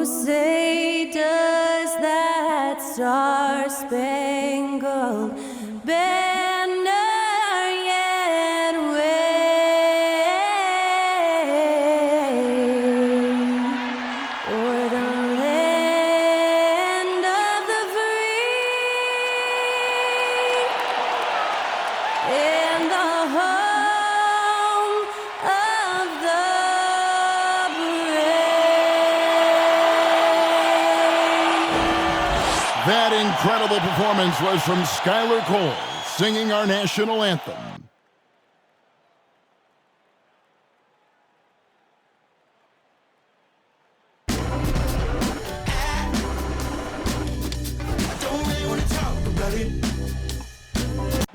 say does that star-spangled banner yet wave o'er the land of the free and the home of the brave. That incredible performance was from Skylar Cole, singing our national anthem.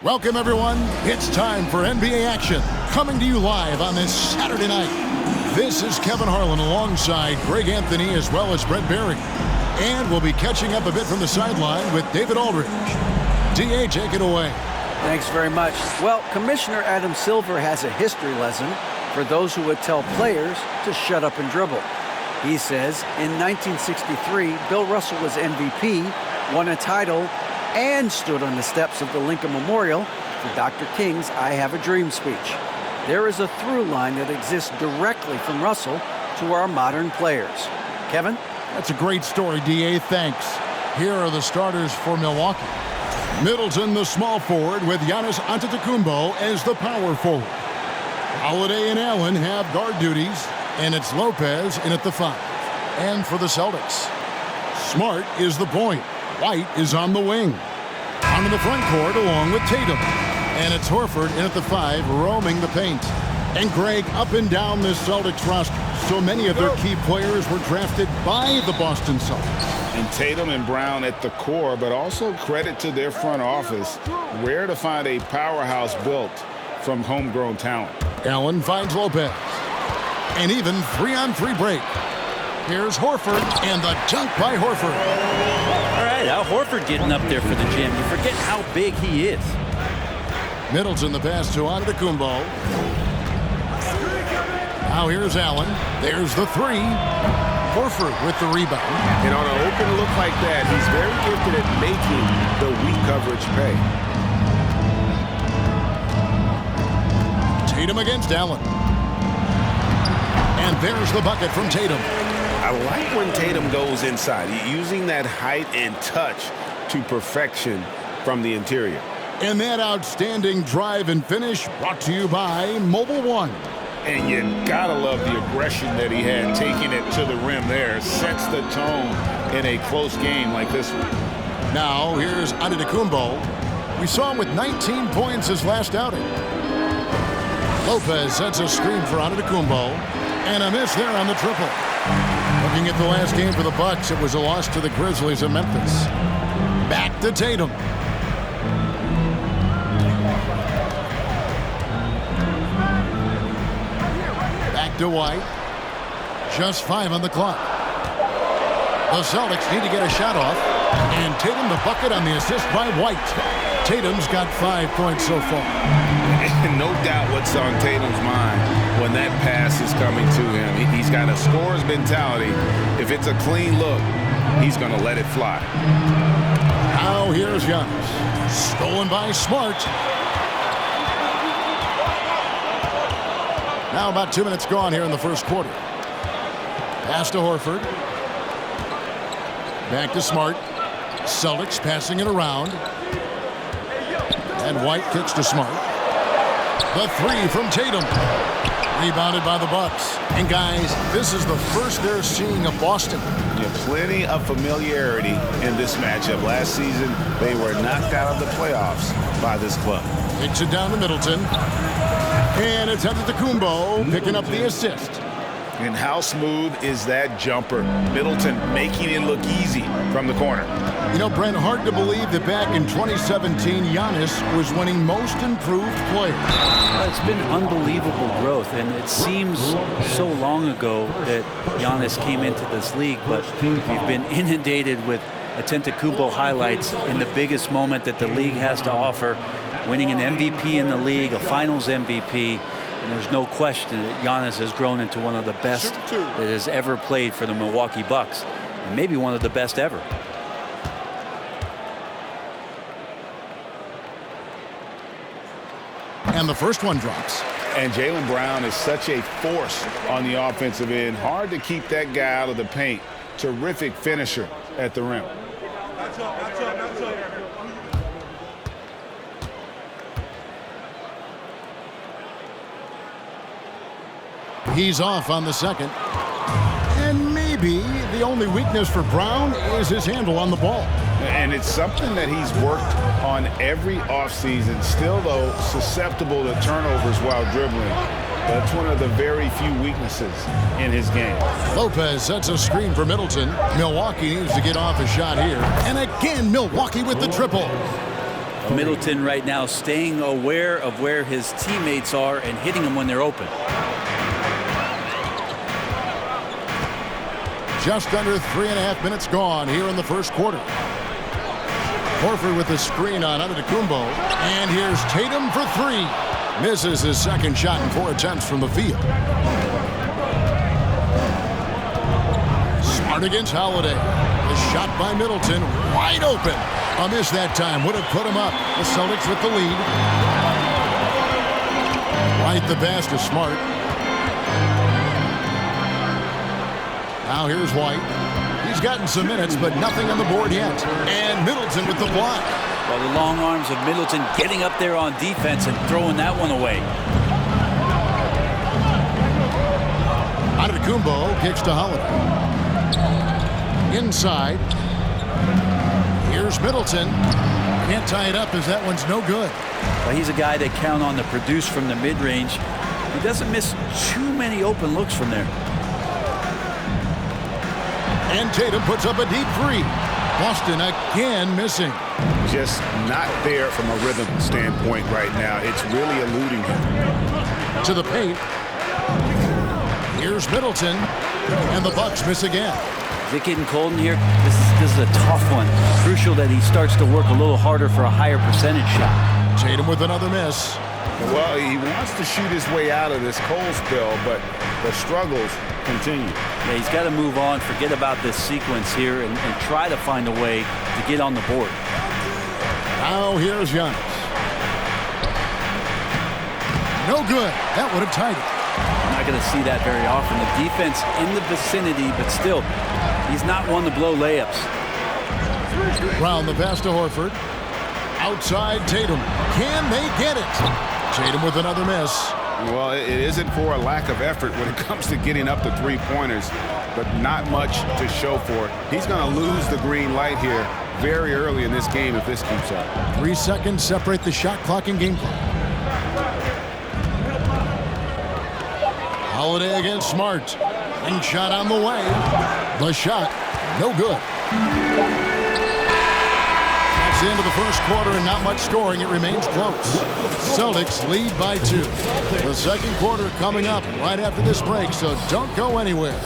Welcome, everyone. It's time for NBA action, coming to you live on this Saturday night. This is Kevin Harlan alongside Greg Anthony as well as Brett Barry. And we'll be catching up a bit from the sideline with David Aldridge. D.A., take it away. Thanks very much. Well, Commissioner Adam Silver has a history lesson for those who would tell players to shut up and dribble. He says in 1963, Bill Russell was MVP, won a title, and stood on the steps of the Lincoln Memorial for Dr. King's I Have a Dream speech. There is a through line that exists directly from Russell to our modern players. Kevin? That's a great story, D.A. Thanks. Here are the starters for Milwaukee. Middleton, the small forward, with Giannis Antetokounmpo as the power forward. Holiday and Allen have guard duties, and it's Lopez in at the 5. And for the Celtics, Smart is the point. White is on the wing. Onto the front court along with Tatum. And it's Horford in at the 5, roaming the paint. And Greg, up and down this Celtics roster, so many of their key players were drafted by the Boston Celtics. And Tatum and Brown at the core, but also credit to their front office. Rare to find a powerhouse built from homegrown talent. Allen finds Lopez. And even 3-on-3 break. Here's Horford, and the dunk by Horford. All right, Al Horford getting up there for the gym. You forget how big he is. Middleton the pass to Antetokounmpo. Now here's Allen. There's the 3. Horford with the rebound. And on an open look like that, he's very gifted at making the weak coverage pay. Tatum against Allen. And there's the bucket from Tatum. I like when Tatum goes inside, using that height and touch to perfection from the interior. And that outstanding drive and finish brought to you by Mobile One. And you gotta love the aggression that he had, taking it to the rim there. Sets the tone in a close game like this one. Now here's Antetokounmpo. We saw him with 19 points his last outing. Lopez sets a screen for Antetokounmpo. And a miss there on the triple. Looking at the last game for the Bucks, it was a loss to the Grizzlies of Memphis. Back to Tatum. To White. Just 5 on the clock. The Celtics need to get a shot off. And Tatum the bucket on the assist by White. Tatum's got 5 points so far. No doubt what's on Tatum's mind when that pass is coming to him. He's got a scorer's mentality. If it's a clean look, he's going to let it fly. Now here's Giannis. Stolen by Smart. Now about 2 minutes gone here in the first quarter. Pass to Horford. Back to Smart. Celtics passing it around. And White kicks to Smart. The 3 from Tatum. Rebounded by the Bucks. And guys, this is the first they're seeing of Boston. Yeah, plenty of familiarity in this matchup. Last season, they were knocked out of the playoffs by this club. Kicks it down to Middleton. And it's Antetokounmpo picking up the assist. And how smooth is that jumper? Middleton making it look easy from the corner. You know, Brent, hard to believe that back in 2017, Giannis was winning most improved player. Well, it's been unbelievable growth, and it seems so long ago that Giannis came into this league, but we've been inundated with Antetokounmpo highlights in the biggest moment that the league has to offer, winning an MVP in the league, a finals MVP. And there's no question that Giannis has grown into one of the best that has ever played for the Milwaukee Bucks, and maybe one of the best ever. And the first one drops. And Jaylen Brown is such a force on the offensive end. Hard to keep that guy out of the paint. Terrific finisher at the rim. He's off on the second. And maybe the only weakness for Brown is his handle on the ball. And it's something that he's worked on every offseason. Still, though, susceptible to turnovers while dribbling. That's one of the very few weaknesses in his game. Lopez sets a screen for Middleton. Milwaukee needs to get off a shot here. And again, Milwaukee with the triple. Middleton right now staying aware of where his teammates are and hitting them when they're open. Just under 3.5 minutes gone here in the first quarter. Horford with the screen on Antetokounmpo. And here's Tatum for three. Misses his second shot in 4 attempts from the field. Smart against Holiday. The shot by Middleton, wide open. A miss that time would have put him up. The Celtics with the lead. Right the pass to Smart. Now here's White. He's gotten some minutes, but nothing on the board yet. And Middleton with the block. Well, the long arms of Middleton getting up there on defense and throwing that one away. Antetokounmpo kicks to Holiday. Inside. Here's Middleton. Can't tie it up as that one's no good. Well, he's a guy that count on to produce from the mid-range. He doesn't miss too many open looks from there. And Tatum puts up a deep three. Boston again missing. Just not there from a rhythm standpoint right now. It's really eluding him. To the paint. Here's Middleton. And the Bucks miss again. Is it getting cold in here? This is a tough one. Crucial that he starts to work a little harder for a higher percentage shot. Tatum with another miss. Well, he wants to shoot his way out of this cold spell, but the struggles continue. Yeah, he's got to move on, forget about this sequence here, and try to find a way to get on the board. Now here's Giannis. No good. That would have tied it. I'm not going to see that very often. The defense in the vicinity, but still, he's not one to blow layups. Round the pass to Horford. Outside Tatum. Can they get it? Tatum with another miss. Well, it isn't for a lack of effort when it comes to getting up to three-pointers, but not much to show for it. He's going to lose the green light here very early in this game if this keeps up. 3 seconds separate the shot clock and game clock. Holiday against Smart. And shot on the way. The shot, no good. That's the end of the first quarter and not much scoring. It remains close. Celtics lead by 2. The second quarter coming up right after this break, so don't go anywhere.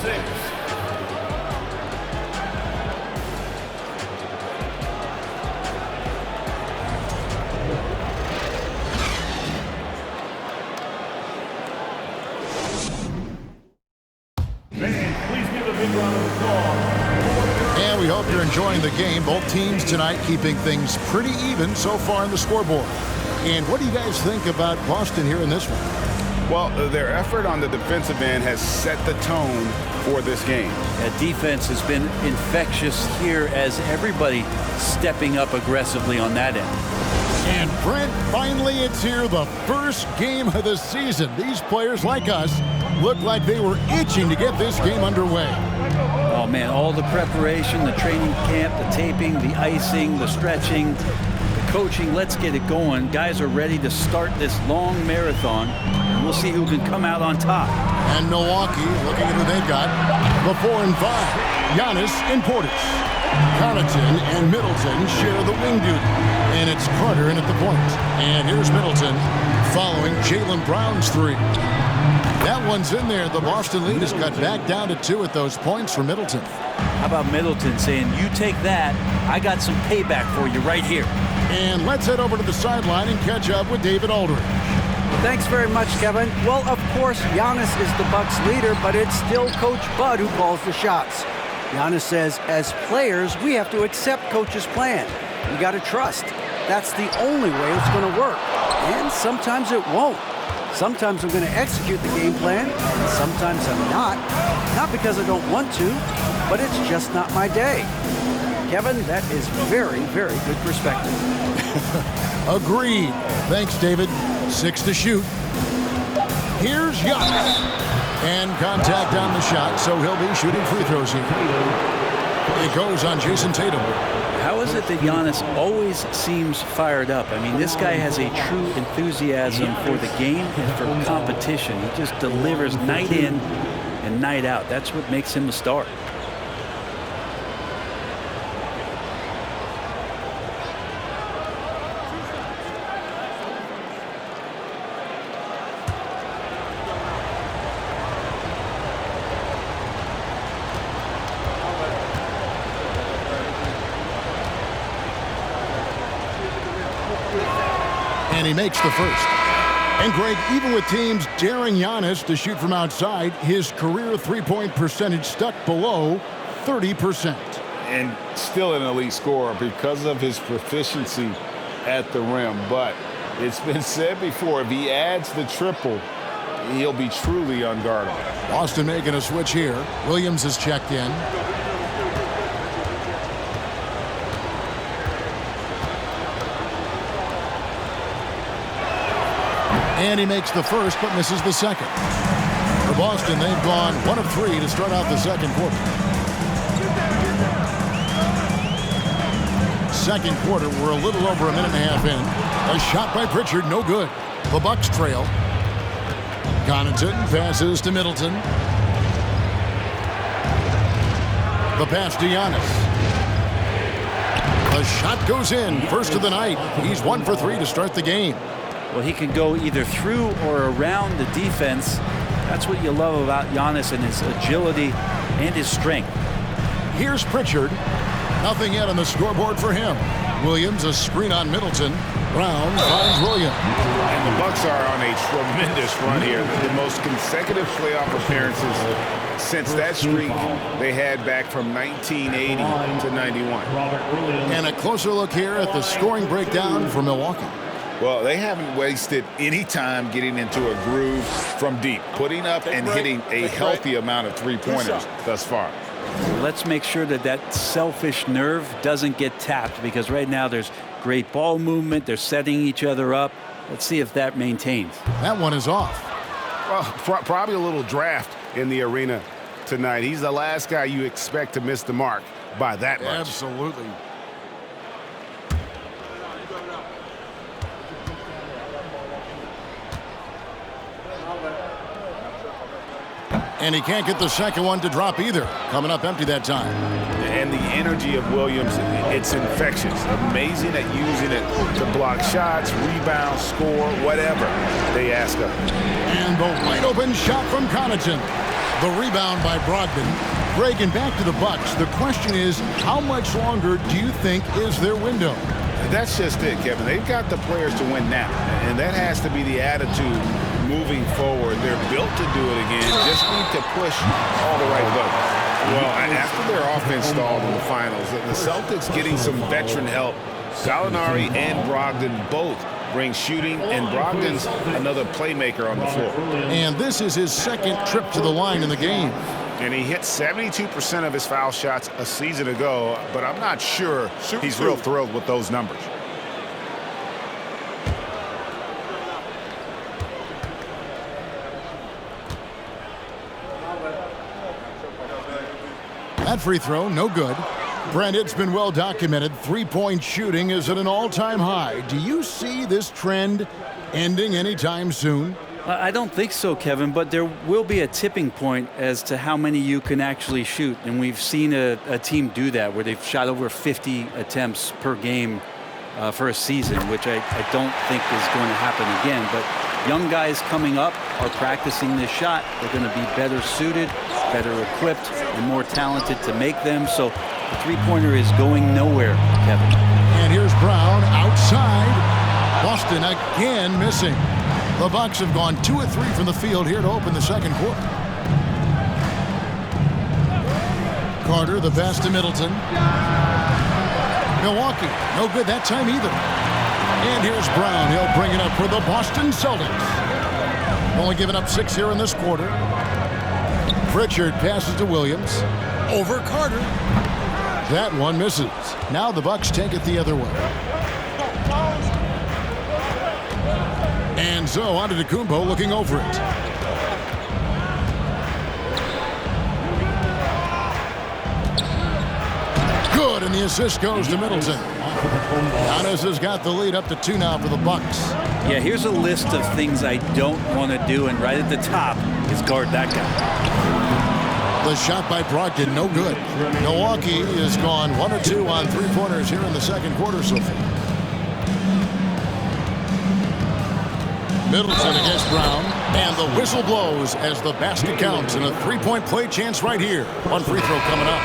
And we hope you're enjoying the game. Both teams tonight keeping things pretty even so far on the scoreboard. And what do you guys think about Boston here in this one? Well, their effort on the defensive end has set the tone for this game. That defense has been infectious here as everybody stepping up aggressively on that end. And Brent, finally it's here, the first game of the season. These players like us look like they were itching to get this game underway. Oh man, all the preparation, the training camp, the taping, the icing, the stretching, the coaching, let's get it going. Guys are ready to start this long marathon, and we'll see who can come out on top. And Milwaukee, looking at who they've got, the 4 and 5, Giannis and Portis. Connaughton and Middleton share the wing duty. And it's Carter in at the point. And here's Middleton following Jaylen Brown's 3. That one's in there. The Boston lead is cut back down to 2 at those points for Middleton. How about Middleton saying, you take that, I got some payback for you right here. And let's head over to the sideline and catch up with David Aldridge. Thanks very much, Kevin. Well, of course, Giannis is the Bucks leader, but it's still Coach Bud who calls the shots. Giannis says, as players, we have to accept Coach's plan. You got to trust. That's the only way it's going to work. And sometimes it won't. Sometimes I'm going to execute the game plan, and sometimes I'm not. Not because I don't want to, but it's just not my day. Kevin, that is very, very good perspective. Agreed. Thanks, David. 6 to shoot. Here's Giannis. And contact on the shot, so he'll be shooting free throws here. It goes on Jason Tatum. How is it that Giannis always seems fired up? I mean, this guy has a true enthusiasm for the game and for competition. He just delivers night in and night out. That's what makes him a star. And he makes the first. And Greg, even with teams daring Giannis to shoot from outside, his career three-point percentage stuck below 30%. And still an elite scorer because of his proficiency at the rim. But it's been said before, if he adds the triple, he'll be truly unguardable. Boston making a switch here. Williams is checked in. And he makes the first, but misses the second. For Boston, they've gone 1 of 3 to start out the second quarter. Second quarter, we're a little over a minute and a half in. A shot by Pritchard, no good. The Bucks trail. Connaughton passes to Middleton. The pass to Giannis. The shot goes in, first of the night. He's 1 for 3 to start the game. Well, he can go either through or around the defense. That's what you love about Giannis and his agility and his strength. Here's Pritchard. Nothing yet on the scoreboard for him. Williams, a screen on Middleton. Brown finds Williams. And the Bucks are on a tremendous run here. The most consecutive playoff appearances since that streak they had back from 1980 to 91. And a closer look here at the scoring breakdown for Milwaukee. Well, they haven't wasted any time getting into a groove from deep, putting up and hitting a healthy amount of three-pointers thus far. Let's make sure that that selfish nerve doesn't get tapped, because right now there's great ball movement. They're setting each other up. Let's see if that maintains. That one is off. Well, probably a little draft in the arena tonight. He's the last guy you expect to miss the mark by that much. Absolutely. And he can't get the second one to drop either. Coming up empty that time. And the energy of Williams, it's infectious. Amazing at using it to block shots, rebound, score, whatever they ask of him. And the wide open shot from Connaughton. The rebound by Brogdon. Greg, and back to the Bucks. The question is, how much longer do you think is their window? That's just it, Kevin. They've got the players to win now, and that has to be the attitude moving forward. They're built to do it again. Just need to push all the right buttons. Well, after their offense stalled in the finals, the Celtics getting some veteran help. Gallinari and Brogdon both bring shooting, and Brogdon's another playmaker on the floor. And this is his second trip to the line in the game. And he hit 72% of his foul shots a season ago, but I'm not sure he's real thrilled with those numbers. That free throw, no good. Brent, it's been well documented. Three-point shooting is at an all-time high. Do you see this trend ending anytime soon? I don't think so, Kevin, but there will be a tipping point as to how many you can actually shoot. And we've seen a team do that, where they've shot over 50 attempts per game for a season, which I don't think is going to happen again. But young guys coming up are practicing this shot. They're going to be better suited, better equipped, and more talented to make them. So the three-pointer is going nowhere, Kevin. And here's Brown outside. Boston again missing. The Bucks have gone 2 of 3 from the field here to open the second quarter. Carter, the pass to Middleton. Milwaukee, no good that time either. And here's Brown. He'll bring it up for the Boston Celtics. Only giving up 6 here in this quarter. Pritchard passes to Williams. Over Carter. That one misses. Now the Bucks take it the other way. And so Antetokounmpo looking over it. Good, and the assist goes to Middleton. Giannis has got the lead up to 2 now for the Bucks. Yeah, here's a list of things I don't want to do, and right at the top is guard that guy. The shot by Brogdon, no good. Milwaukee has gone 1 of 2 on 3-pointers here in the second quarter so far. Middleton against Brown, and the whistle blows as the basket counts, and a 3-point play chance right here. One free throw coming up.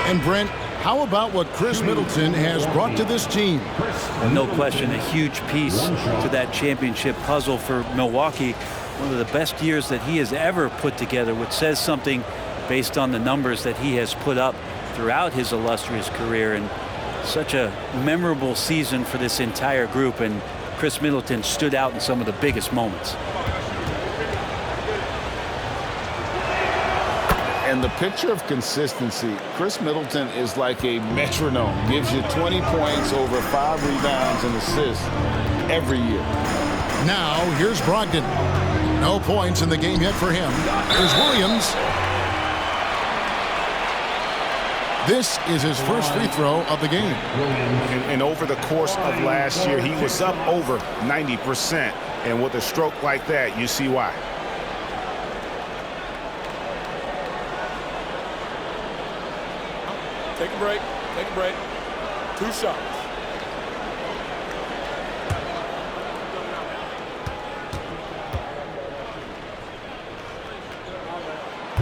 And Brent, how about what Chris Middleton has brought to this team? No question, a huge piece to that championship puzzle for Milwaukee. One of the best years that he has ever put together, which says something based on the numbers that he has put up throughout his illustrious career. And such a memorable season for this entire group, and Chris Middleton stood out in some of the biggest moments. And the picture of consistency, Chris Middleton is like a metronome. Gives you 20 points, over 5 rebounds and assists every year. Now, here's Brogdon. No points in the game yet for him. Here's Williams. This is his first free throw of the game. And over the course of last year, he was up over 90%. And with a stroke like that, you see why. Take a break. Take a break. 2 shots.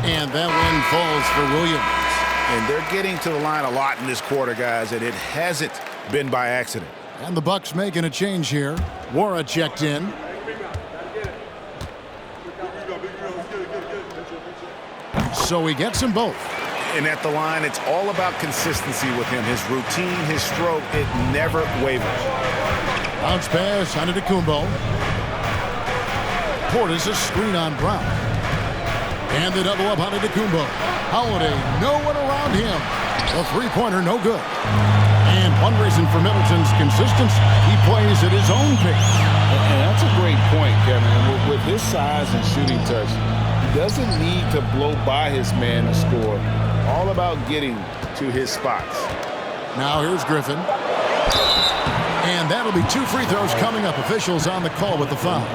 And that one falls for Williams. And they're getting to the line a lot in this quarter, guys, and it hasn't been by accident. And the Bucks making a change here. Wara checked in. So he gets them both. And at the line, it's all about consistency with him. His routine, his stroke, it never wavers. Bounce pass, Antetokounmpo. Portis a screen on Brown. And the double up Antetokounmpo. Holiday, no one around him. The 3-pointer, no good. And one reason for Middleton's consistency, he plays at his own pace. And that's a great point, Kevin. And with his size and shooting touch, he doesn't need to blow by his man to score. All about getting to his spots. Now here's Griffin. And that'll be 2 free throws coming up. Officials on the call with the foul.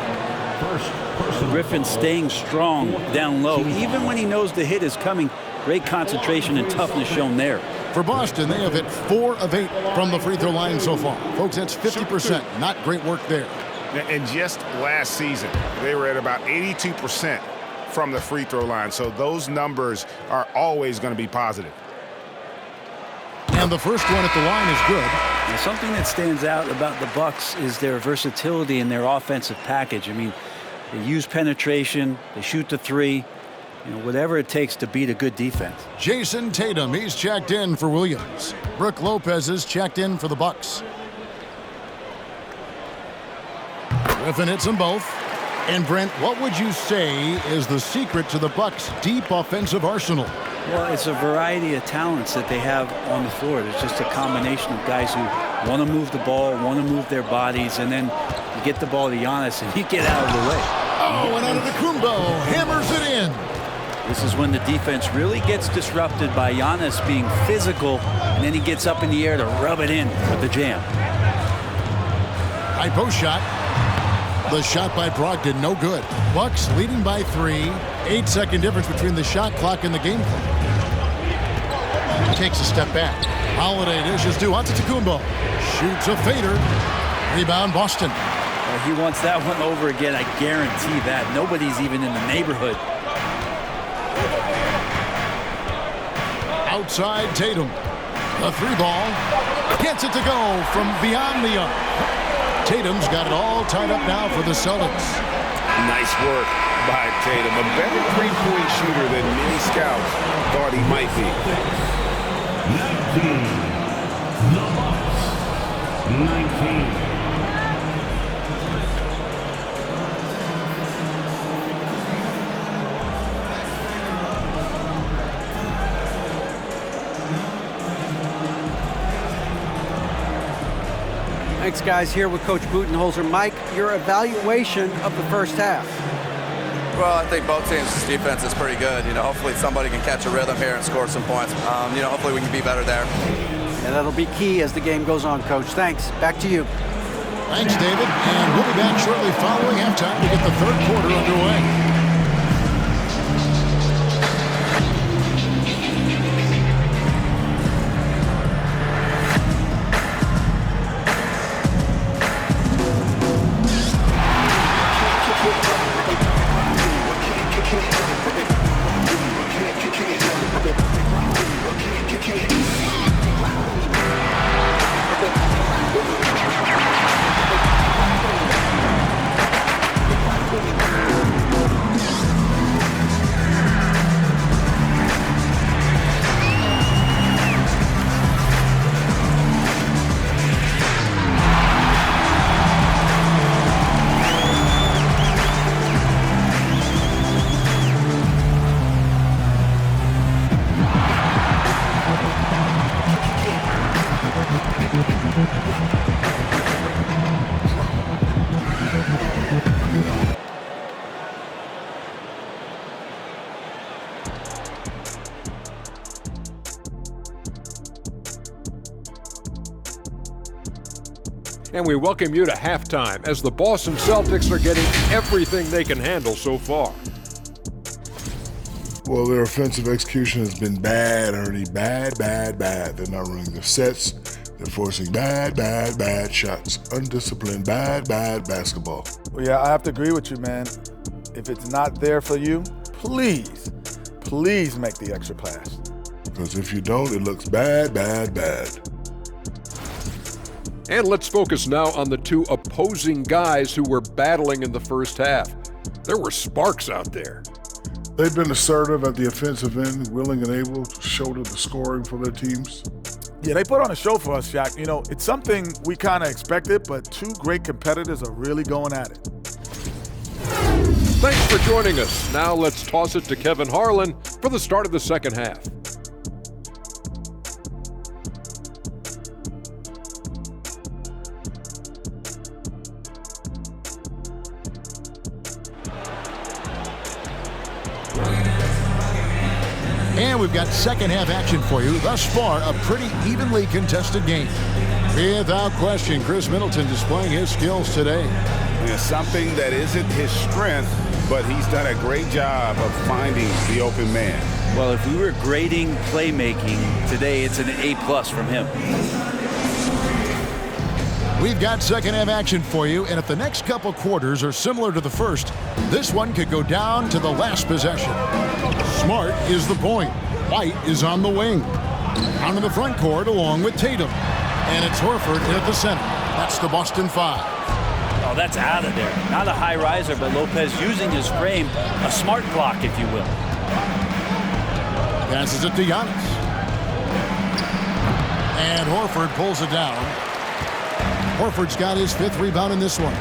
Griffin staying strong down low, even when he knows the hit is coming. Great concentration and toughness shown there. For Boston, they have hit 4 of 8 from the free throw line so far. Folks, that's 50%. Not great work there. And just last season, they were at about 82% from the free throw line. So those numbers are always going to be positive. And the first one at the line is good. Now, something that stands out about the Bucks is their versatility in their offensive package. I mean, they use penetration, they shoot the 3, whatever it takes to beat a good defense. Jason Tatum, he's checked in for Williams. Brook Lopez is checked in for the Bucks. Griffin hits them both. And Brent, what would you say is the secret to the Bucks' deep offensive arsenal? Well, it's a variety of talents that they have on the floor. There's just a combination of guys who want to move the ball, want to move their bodies, and then you get the ball to Giannis and you get out of the way. Oh, and Antetokounmpo hammers it in. This is when the defense really gets disrupted by Giannis being physical, and then he gets up in the air to rub it in with the jam. High post shot. The shot by Brogdon, no good. Bucks leading by 3. 8-second difference between the shot clock and the game clock. Takes a step back. Holiday dishes to Antetokounmpo. Shoots a fader. Rebound Boston. He wants that one over again, I guarantee that. Nobody's even in the neighborhood. Outside Tatum. The 3-ball. Gets it to go from beyond the arc. Tatum's got it all tied up now for the Celtics. Nice work by Tatum. A better three-point shooter than many scouts thought he might be. 19. Thanks, guys. Here with Coach Budenholzer. Mike, your evaluation of the first half. Well, I think both teams' defense is pretty good. Hopefully somebody can catch a rhythm here and score some points. Hopefully we can be better there. And that'll be key as the game goes on, Coach. Thanks. Back to you. Thanks, David. And we'll be back shortly following halftime to get the third quarter underway. And we welcome you to halftime as the Boston Celtics are getting everything they can handle so far. Well, their offensive execution has been bad, Ernie. Bad. They're not running their sets. They're forcing bad shots. Undisciplined, bad basketball. Well, yeah, I have to agree with you, man. If it's not there for you, please make the extra pass. Because if you don't, it looks bad. And let's focus now on the two opposing guys who were battling in the first half. There were sparks out there. They've been assertive at the offensive end, willing and able to shoulder the scoring for their teams. Yeah, they put on a show for us, Shaq. It's something we kind of expected, but two great competitors are really going at it. Thanks for joining us. Now let's toss it to Kevin Harlan for the start of the second half. And we've got second half action for you. Thus far, a pretty evenly contested game. Without question, Chris Middleton displaying his skills today. It's something that isn't his strength, but he's done a great job of finding the open man. Well, if we were grading playmaking today, it's an A+ from him. We've got second half action for you, and if the next couple quarters are similar to the first, this one could go down to the last possession. Smart is the point. White is on the wing. Down in the front court along with Tatum. And it's Horford in at the center. That's the Boston Five. Oh, that's out of there. Not a high riser, but Lopez using his frame, a smart block, if you will. Passes it to Giannis. And Horford pulls it down. Horford's got his fifth rebound in this one.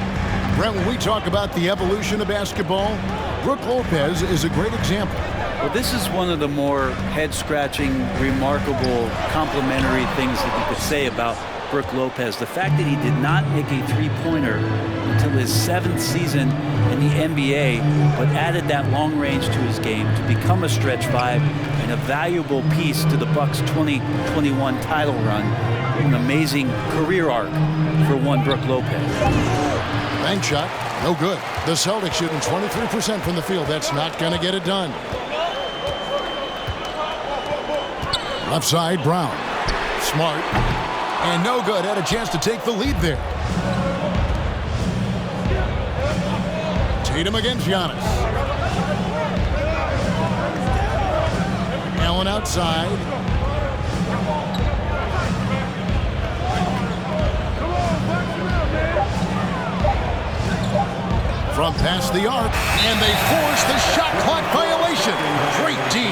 Brent, when we talk about the evolution of basketball, Brook Lopez is a great example. Well, this is one of the more head-scratching, remarkable, complimentary things that you could say about Brook Lopez. The fact that he did not make a three-pointer until his 7th season in the NBA, but added that long range to his game to become a stretch five and a valuable piece to the Bucks' 2021 title run. An amazing career arc for one Brook Lopez. Bank shot, no good. The Celtics shooting 23% from the field. That's not going to get it done. Left side, Brown. Smart. And no good. Had a chance to take the lead there. Tatum against Giannis. Allen outside. From past the the arc, and they force the shot clock violation. Great D.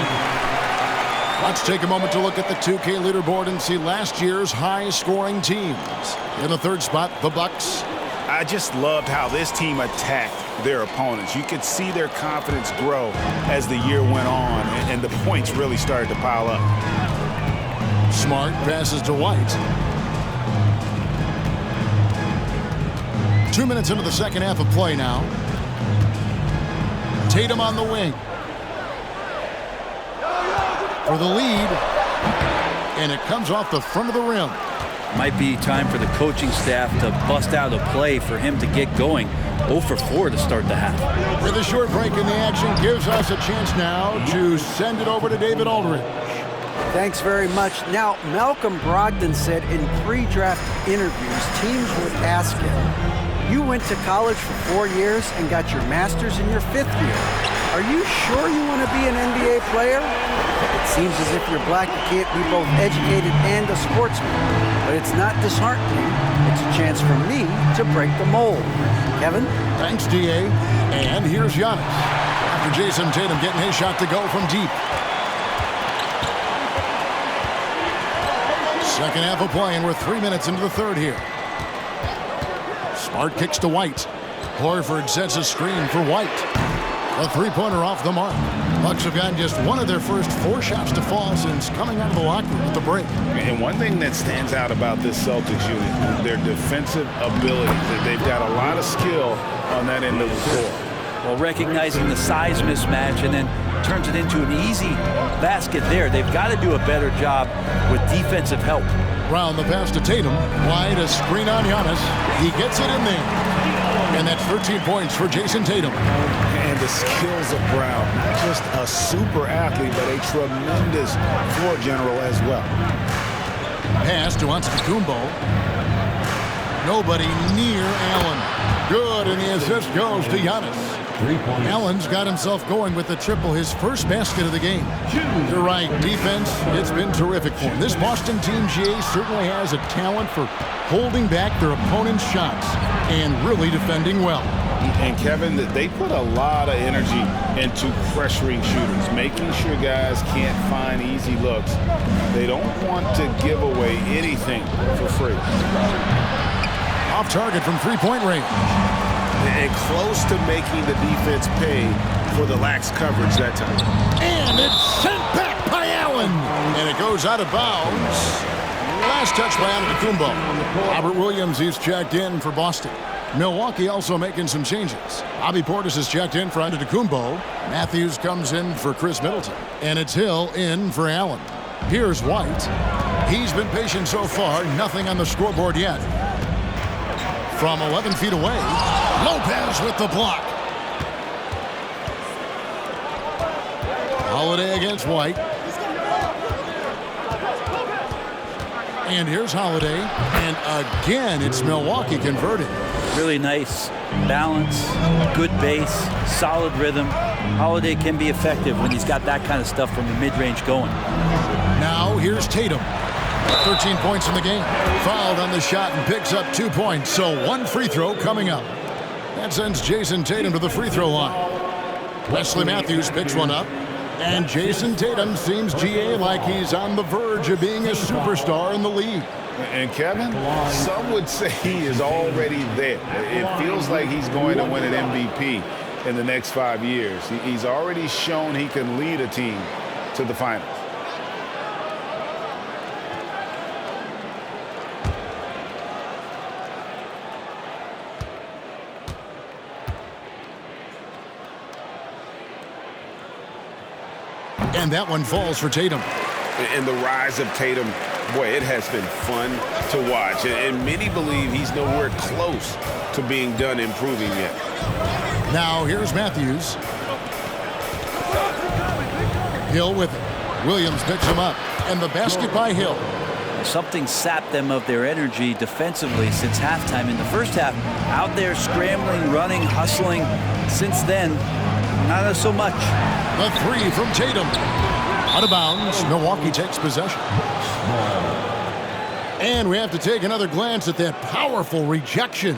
Let's take a moment to look at the 2K leaderboard and see last year's high-scoring teams. In the third spot, the Bucks. I just loved how this team attacked their opponents. You could see their confidence grow as the year went on, and the points really started to pile up. Smart passes to White. 2 minutes into the second half of play now. Tatum on the wing. For the lead. And it comes off the front of the rim. Might be time for the coaching staff to bust out a play for him to get going. 0 for 4 to start the half. With a short break in the action gives us a chance now to send it over to David Aldridge. Thanks very much. Now, Malcolm Brogdon said in pre-draft interviews, teams would ask him, you went to college for 4 years and got your master's in your 5th year. Are you sure you want to be an NBA player? It seems as if you're black, you can't be both educated and a sportsman. But it's not disheartening. It's a chance for me to break the mold. Kevin? Thanks, D.A. And here's Giannis. After Jason Tatum getting his shot to go from deep. Second half of play, and we're 3 minutes into the third here. Smart kicks to White. Horford sets a screen for White. A three-pointer off the mark. Bucks have gotten just one of their first 4 shots to fall since coming out of the locker room at the break. And one thing that stands out about this Celtics unit is their defensive ability. They've got a lot of skill on that end of the court. Well, recognizing the size mismatch and then turns it into an easy basket there. They've got to do a better job with defensive help. Brown the pass to Tatum. Wide, a screen on Giannis. He gets it in there. And that's 13 points for Jason Tatum. And the skills of Brown, not just a super athlete, but a tremendous floor general as well. Pass to Antetokounmpo. Nobody near Allen. Good, and the assist goes to Giannis. Allen's got himself going with the triple, his first basket of the game. You're right, defense, it's been terrific for him. This Boston team, GA, certainly has a talent for holding back their opponent's shots and really defending well. And Kevin, they put a lot of energy into pressuring shooters, making sure guys can't find easy looks. They don't want to give away anything for free. Off target from three-point range. And close to making the defense pay for the lax coverage that time. And it's sent back by Allen. And it goes out of bounds. Last touch by Antetokounmpo. Robert Williams, he's checked in for Boston. Milwaukee also making some changes. Bobby Portis is checked in for Antetokounmpo. Matthews comes in for Chris Middleton. And it's Hill in for Allen. Here's White. He's been patient so far. Nothing on the scoreboard yet. From 11 feet away, Lopez with the block. Holiday against White. And here's Holiday. And again, it's Milwaukee converting. Really nice balance, good base, solid rhythm. Holiday can be effective when he's got that kind of stuff from the mid-range going. Now here's Tatum. 13 points in the game. Fouled on the shot and picks up 2 points. So 1 free throw coming up. That sends Jason Tatum to the free throw line. Wesley Matthews picks one up. And Jason Tatum seems, GA, like he's on the verge of being a superstar in the league. And Kevin, some would say he is already there. It feels like he's going to win an MVP in the next 5 years. He's already shown he can lead a team to the finals. And that one falls for Tatum. And the rise of Tatum, boy, it has been fun to watch. And many believe he's nowhere close to being done improving yet. Now here's Matthews. Hill with it. Williams picks him up. And the basket by Hill. Something sapped them of their energy defensively since halftime. In the first half, out there scrambling, running, hustling. Since then, not so much. The three from Tatum. Out of bounds. Milwaukee takes possession. And we have to take another glance at that powerful rejection.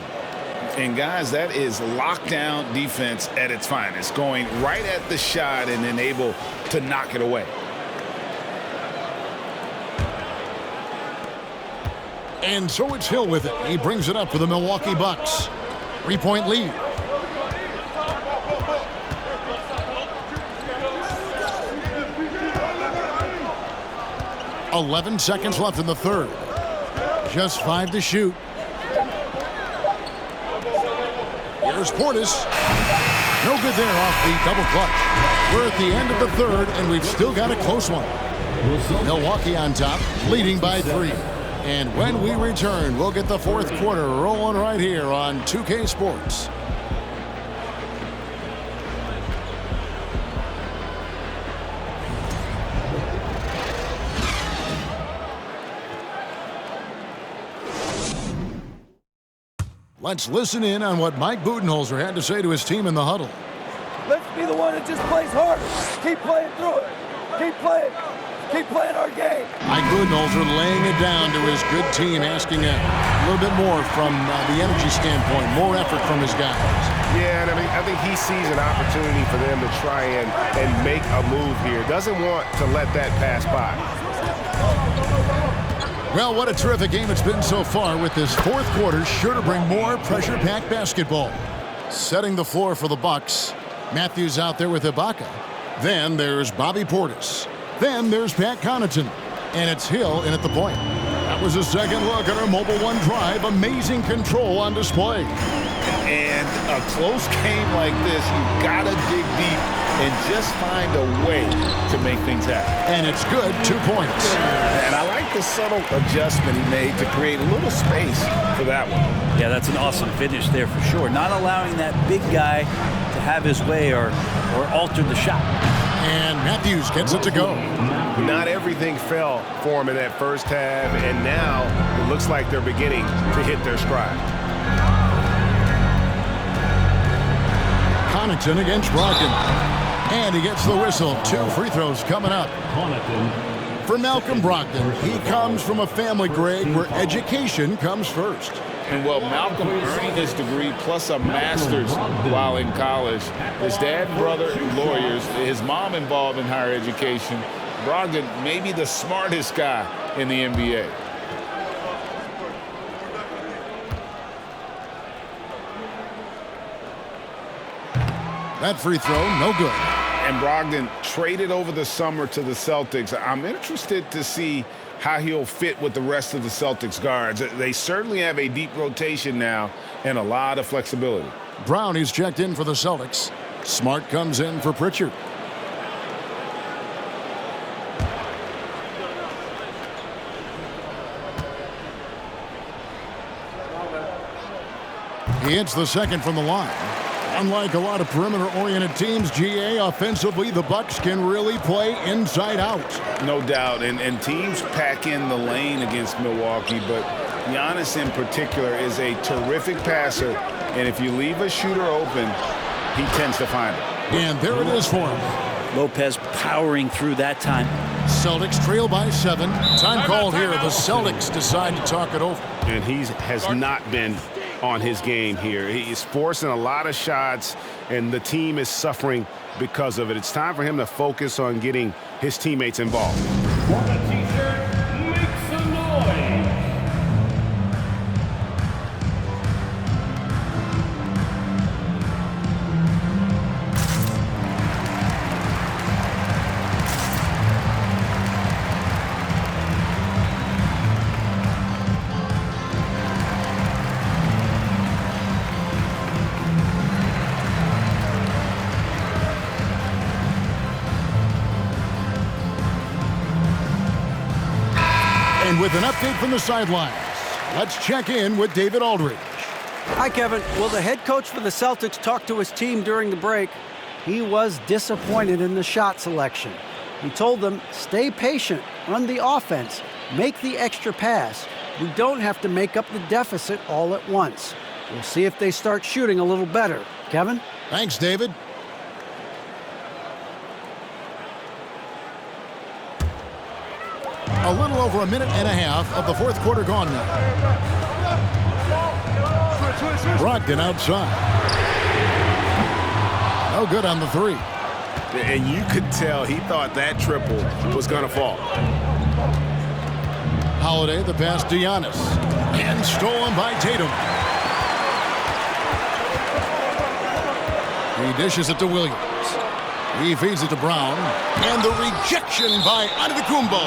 And guys, that is lockdown defense at its finest, going right at the shot and then able to knock it away. And so it's Hill with it. He brings it up for the Milwaukee Bucks. 3-point lead. "11 seconds left in the third. Just 5 to shoot. Here's Portis. No good there off the double clutch. We're at the end of the third, and we've still got a close one. Milwaukee on top, leading by 3. And when we return, we'll get the fourth quarter rolling right here on 2K Sports. Let's listen in on what Mike Budenholzer had to say to his team in the huddle. Let's be the one that just plays hard. Keep playing through it. Keep playing. Keep playing our game. Mike Budenholzer laying it down to his good team, asking a little bit more from the energy standpoint, more effort from his guys. Yeah, and I think he sees an opportunity for them to try and make a move here. Doesn't want to let that pass by. Well, what a terrific game it's been so far, with this fourth quarter sure to bring more pressure-packed basketball. Setting the floor for the Bucks. Matthews out there with Ibaka. Then there's Bobby Portis. Then there's Pat Connaughton. And it's Hill in at the point. That was a second look at our Mobile One drive. Amazing control on display. And a close game like this, you've got to dig deep and just find a way to make things happen. And it's good, 2 points. And I like the subtle adjustment he made to create a little space for that one. Yeah, that's an awesome finish there for sure. Not allowing that big guy to have his way or alter the shot. And Matthews gets it to go. Not everything fell for him in that first half, and now it looks like they're beginning to hit their stride. Connaughton against Brogdon. And he gets the whistle. 2 free throws coming up. For Malcolm Brogdon, he comes from a family, Greg, where education comes first. And well, Malcolm earning his degree plus a master's while in college. His dad and brother, lawyers. His mom involved in higher education. Brogdon, maybe the smartest guy in the NBA. That free throw, no good. And Brogdon traded over the summer to the Celtics. I'm interested to see how he'll fit with the rest of the Celtics guards. They certainly have a deep rotation now and a lot of flexibility. Brown is checked in for the Celtics. Smart comes in for Pritchard. He hits the second from the line. Unlike a lot of perimeter-oriented teams, GA, offensively, the Bucks can really play inside out. No doubt, and teams pack in the lane against Milwaukee, but Giannis in particular is a terrific passer, and if you leave a shooter open, he tends to find it. And there it is for him. Lopez powering through that time. Celtics trail by 7. Time called here. The Celtics decide to talk it over. And he has not been on his game here. He's forcing a lot of shots, and the team is suffering because of it. It's time for him to focus on getting his teammates involved. And with an update from the sidelines, let's check in with David Aldridge. Hi, Kevin. Well, the head coach for the Celtics talked to his team during the break. He was disappointed in the shot selection. He told them, stay patient, run the offense, make the extra pass. We don't have to make up the deficit all at once. We'll see if they start shooting a little better. Kevin? Thanks, David. A little over a minute and a half of the fourth quarter gone now. Brogdon outside. No good on the three. And you could tell he thought that triple was going to fall. Holiday, the pass to Giannis. And stolen by Tatum. He dishes it to Williams. He feeds it to Brown. And the rejection by Antetokounmpo.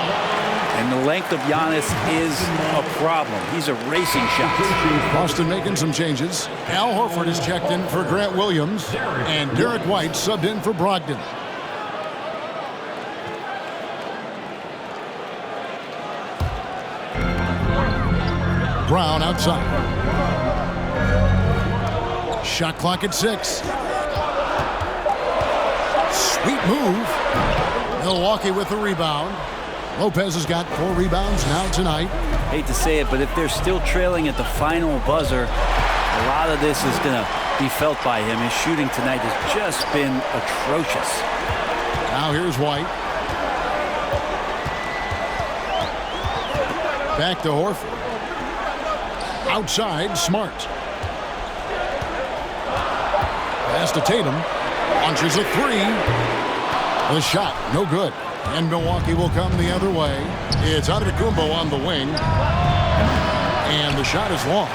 And the length of Giannis is a problem. He's erasing shots. Boston making some changes. Al Horford is checked in for Grant Williams. And Derek White subbed in for Brogdon. Brown outside. Shot clock at 6. Sweet move. Milwaukee with the rebound. Lopez has got 4 rebounds now tonight. Hate to say it, but if they're still trailing at the final buzzer, a lot of this is going to be felt by him. His shooting tonight has just been atrocious. Now here's White. Back to Horford. Outside, Smart. Pass to Tatum. Launches a 3. The shot, no good. And Milwaukee will come the other way. It's Antetokounmpo on the wing. And the shot is long.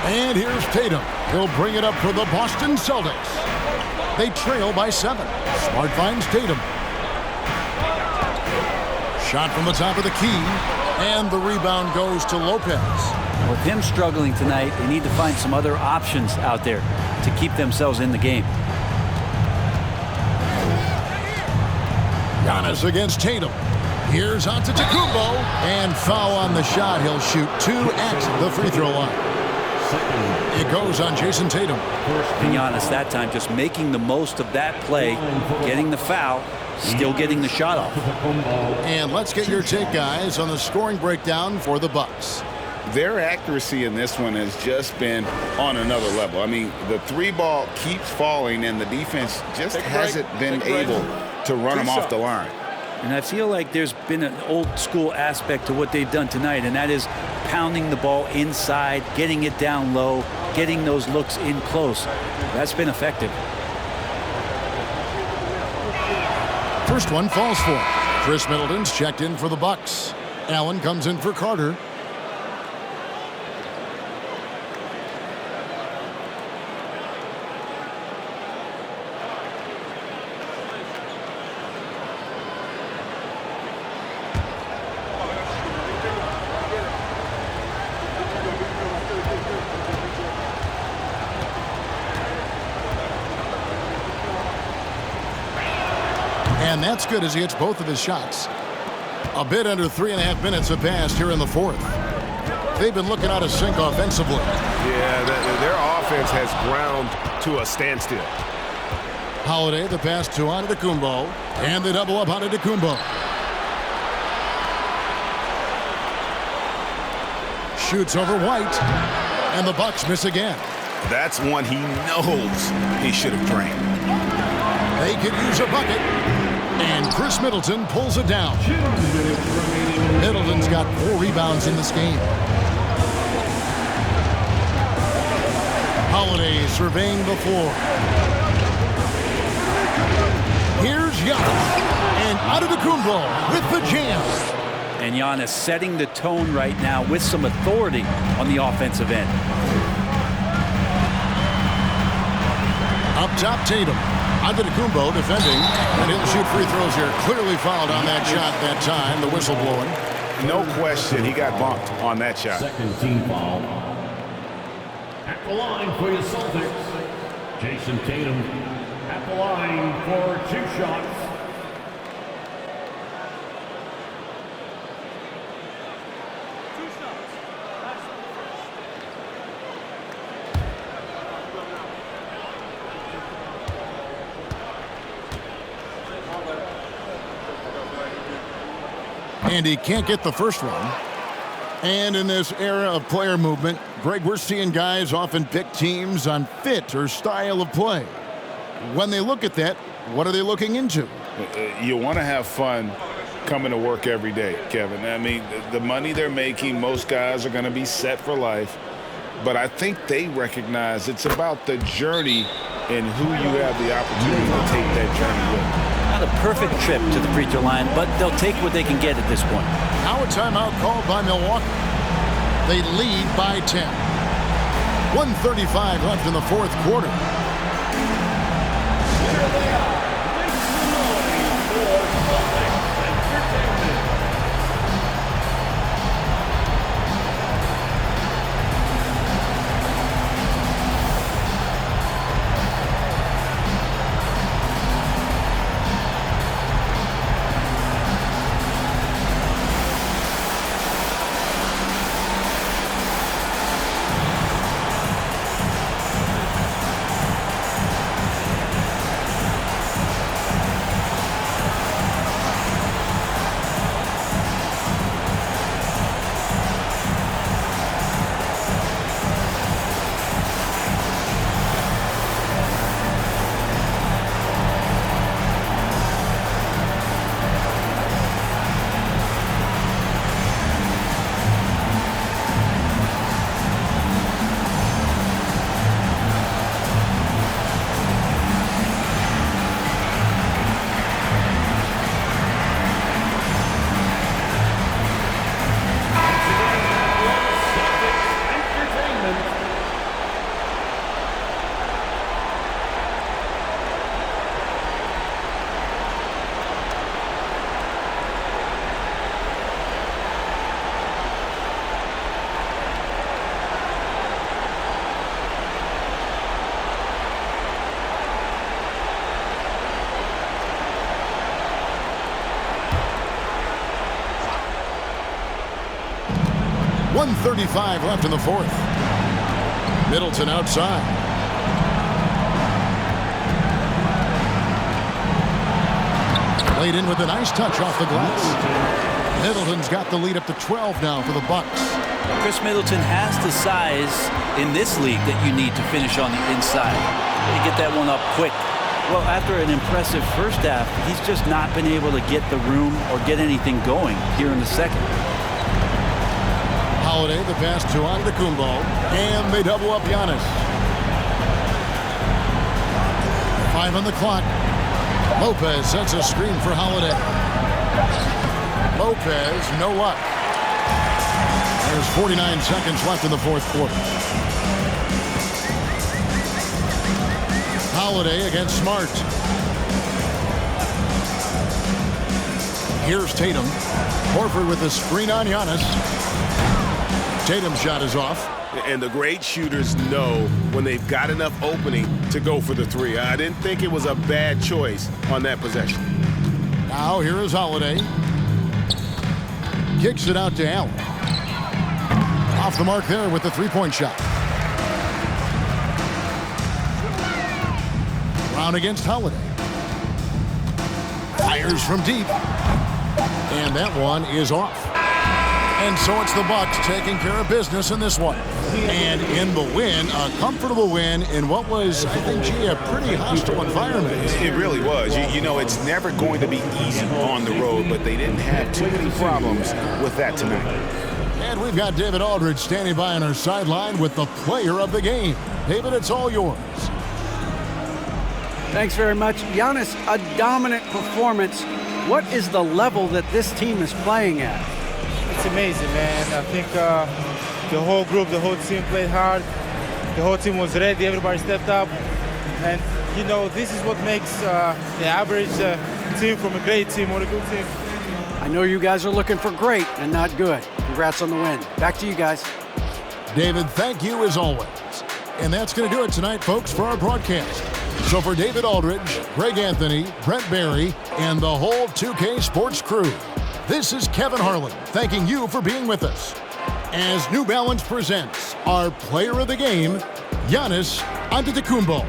And here's Tatum. He'll bring it up for the Boston Celtics. They trail by 7. Smart finds Tatum. Shot from the top of the key. And the rebound goes to Lopez. With him struggling tonight, they need to find some other options out there to keep themselves in the game. Giannis against Tatum. Here's Antetokounmpo. And foul on the shot. He'll shoot 2 at the free throw line. It goes on Jason Tatum. And Giannis that time just making the most of that play, getting the foul, still getting the shot off. And let's get your take, guys, on the scoring breakdown for the Bucks. Their accuracy in this one has just been on another level. I mean, the 3 ball keeps falling, and the defense just hasn't been able to run them off the line. And I feel like there's been an old school aspect to what they've done tonight, and that is pounding the ball inside, getting it down low, getting those looks in close. That's been effective. First one falls for him. Chris Middleton's checked in for the Bucks. Allen comes in for Carter. And that's good as he hits both of his shots. A bit under 3.5 minutes have passed here in the 4th. They've been looking out of sync offensively. Yeah, their offense has ground to a standstill. Holiday, the pass to Antetokounmpo, and they double up Antetokounmpo. Shoots over White, and the Bucks miss again. That's one he knows he should have drained. They could use a bucket. And Chris Middleton pulls it down. Middleton's got 4 rebounds in this game. Holiday surveying the floor. Here's Giannis. And Antetokounmpo with the jam. And Giannis setting the tone right now with some authority on the offensive end. Up top, Tatum. Antetokounmpo defending, and he'll shoot free throws here. Clearly fouled on that shot that time, the whistle blowing. No question, he got bumped on that shot. Second team foul. At the line for your Celtics, Jason Tatum. At the line for 2 shots. And he can't get the first one. And in this era of player movement, Greg, we're seeing guys often pick teams on fit or style of play. When they look at that, what are they looking into? You want to have fun coming to work every day, Kevin. I mean, the money they're making, most guys are going to be set for life. but I think they recognize it's about the journey and who you have the opportunity to take that journey with. Not a perfect trip to the free throw line, but they'll take what they can get at this point. Now a timeout called by Milwaukee. They lead by 10. 1:35 left in the fourth quarter. Here they are. Make some noise for Celtics Entertainment. .135 left in the fourth. Middleton outside. Played in with a nice touch off the glass. Middleton's got the lead up to 12 now for the Bucks. Chris Middleton has the size in this league that you need to finish on the inside. You get that one up quick. Well, after an impressive first half, he's just not been able to get the room or get anything going here in the second. Holiday, the pass to Antetokounmpo, and they double up Giannis. 5 on the clock. Lopez sets a screen for Holiday. Lopez, no luck. There's 49 seconds left in the fourth quarter. Holiday against Smart. Here's Tatum. Horford with the screen on Giannis. Tatum's shot is off. And the great shooters know when they've got enough opening to go for the three. I didn't think it was a bad choice on that possession. Now here is Holiday. Kicks it out to Allen. Off the mark there with the three-point shot. Brown against Holiday. Fires from deep. And that one is off. And so it's the Bucks taking care of business in this one. And in the win, a comfortable win in what was, I think, a pretty hostile environment. It really was. You know, it's never going to be easy on the road, but they didn't have too many problems with that tonight. And we've got David Aldridge standing by on our sideline with the player of the game. David, it's all yours. Thanks very much. Giannis, a dominant performance. What is the level that this team is playing at? It's amazing, man. I think the whole group, the whole team played hard. The whole team was ready. Everybody stepped up. And, you know, this is what makes the average team from a great team or a good team. I know you guys are looking for great and not good. Congrats on the win. Back to you guys. David, thank you as always. And that's going to do it tonight, folks, for our broadcast. So for David Aldridge, Greg Anthony, Brent Barry, and the whole 2K Sports crew, this is Kevin Harlan thanking you for being with us as New Balance presents our player of the game, Giannis Antetokounmpo.